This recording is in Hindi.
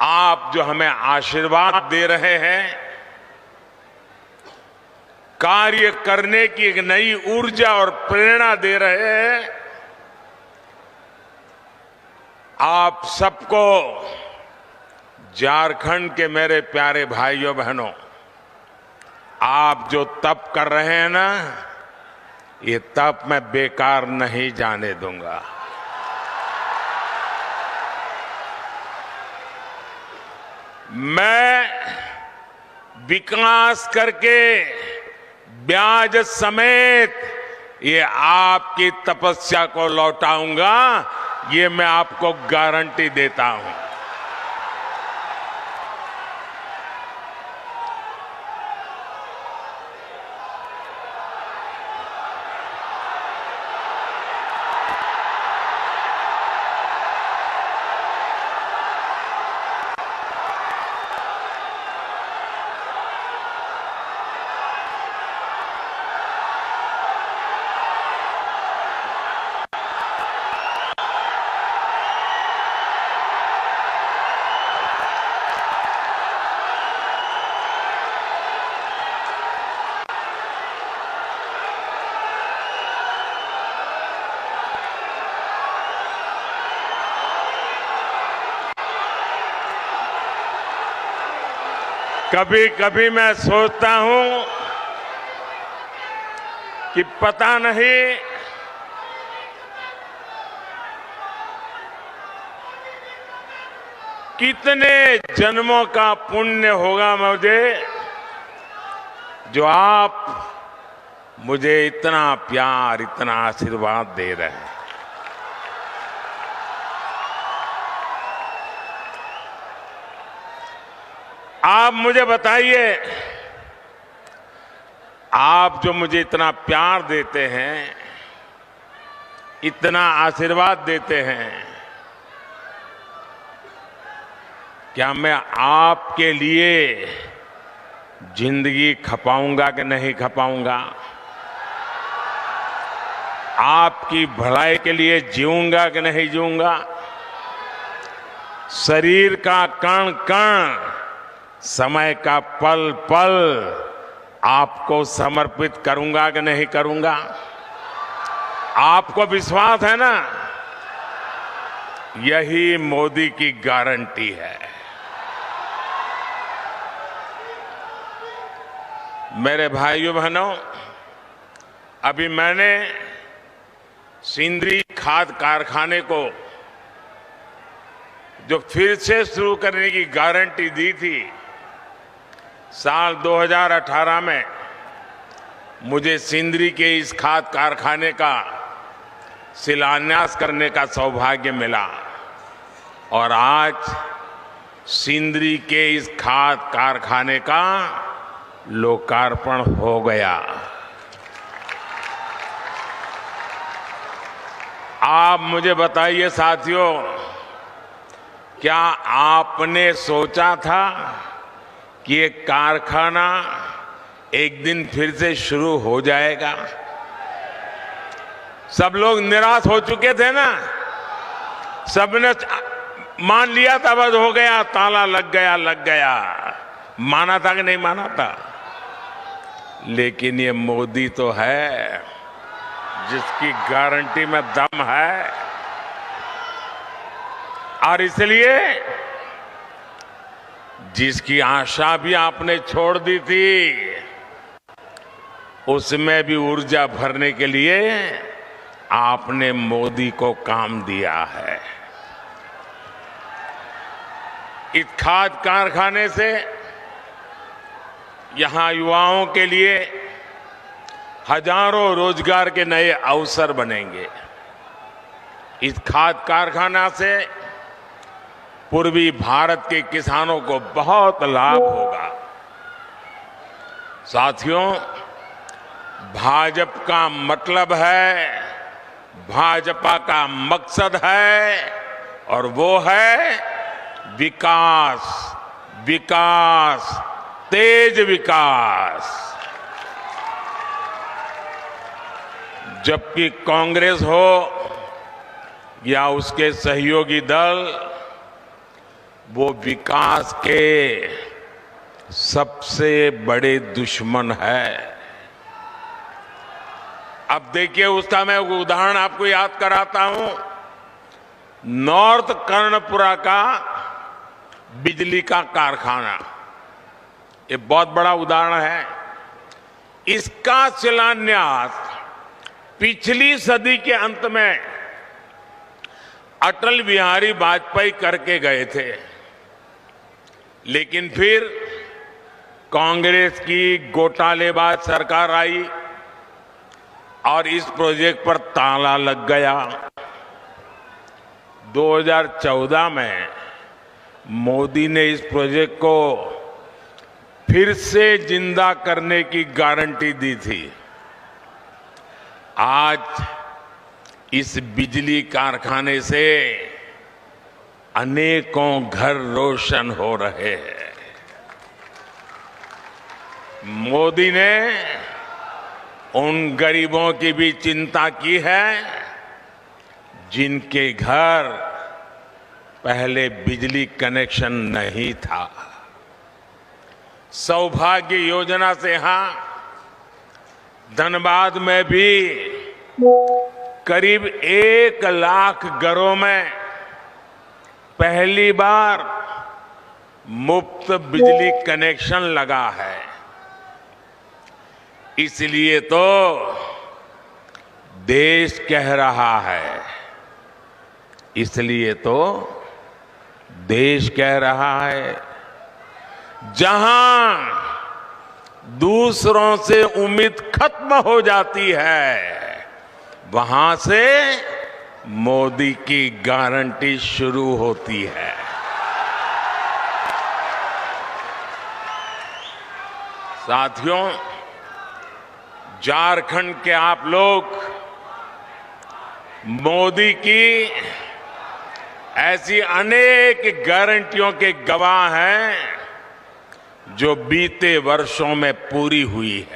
आप जो हमें आशीर्वाद दे रहे हैं, कार्य करने की एक नई ऊर्जा और प्रेरणा दे रहे हैं, आप सबको, झारखंड के मेरे प्यारे भाइयों बहनों, आप जो तप कर रहे हैं ना, ये तप मैं बेकार नहीं जाने दूंगा। मैं विकास करके ब्याज समेत ये आपकी तपस्या को लौटाऊंगा, ये मैं आपको गारंटी देता हूं। कभी कभी मैं सोचता हूं कि पता नहीं कितने जन्मों का पुण्य होगा मुझे, जो आप मुझे इतना प्यार, इतना आशीर्वाद दे रहे हैं। आप मुझे बताइए, आप जो मुझे इतना प्यार देते हैं, इतना आशीर्वाद देते हैं, क्या मैं आपके लिए जिंदगी खपाऊंगा कि नहीं खपाऊंगा? आपकी भलाई के लिए जीऊंगा कि नहीं जीऊंगा? शरीर का कण कण, समय का पल पल आपको समर्पित करूंगा कि नहीं करूंगा? आपको विश्वास है ना? यही मोदी की गारंटी है। मेरे भाइयों बहनों, अभी मैंने सिंदरी खाद कारखाने को जो फिर से शुरू करने की गारंटी दी थी, साल 2018 में मुझे सिंदरी के इस खाद कारखाने का शिलान्यास करने का सौभाग्य मिला और आज सिंदरी के इस खाद कारखाने का लोकार्पण हो गया। आप मुझे बताइए साथियों, क्या आपने सोचा था कि ये कारखाना एक दिन फिर से शुरू हो जाएगा? सब लोग निराश हो चुके थे ना, सबने मान लिया था बस हो गया, ताला लग गया। माना था कि नहीं माना था? लेकिन ये मोदी तो है जिसकी गारंटी में दम है, और इसलिए जिसकी आशा भी आपने छोड़ दी थी, उसमें भी ऊर्जा भरने के लिए आपने मोदी को काम दिया है। इस खाद कारखाने से यहां युवाओं के लिए हजारों रोजगार के नए अवसर बनेंगे। इस खाद कारखाना से पूर्वी भारत के किसानों को बहुत लाभ होगा। साथियों, भाजपा का मतलब है, भाजपा का मकसद है, और वो है विकास, विकास, तेज विकास। जबकि कांग्रेस हो या उसके सहयोगी दल वो विकास के सबसे बड़े दुश्मन है। अब देखिए, उसका मैं उदाहरण आपको याद कराता हूं। नॉर्थ कर्णपुरा का बिजली का कारखाना, ये बहुत बड़ा उदाहरण है। इसका शिलान्यास पिछली सदी के अंत में अटल बिहारी वाजपेयी करके गए थे, लेकिन फिर कांग्रेस की घोटालेबाज सरकार आई और इस प्रोजेक्ट पर ताला लग गया। 2014 में मोदी ने इस प्रोजेक्ट को फिर से जिंदा करने की गारंटी दी थी। आज इस बिजली कारखाने से अनेकों घर रोशन हो रहे हैं। मोदी ने उन गरीबों की भी चिंता की है जिनके घर पहले बिजली कनेक्शन नहीं था। सौभाग्य योजना से यहां धनबाद में भी करीब 1 लाख घरों में पहली बार मुफ्त बिजली कनेक्शन लगा है। इसलिए तो देश कह रहा है, इसलिए तो देश कह रहा है, जहां दूसरों से उम्मीद खत्म हो जाती है, वहां से मोदी की गारंटी शुरू होती है। साथियों, झारखंड के आप लोग मोदी की ऐसी अनेक गारंटियों के गवाह हैं जो बीते वर्षों में पूरी हुई है।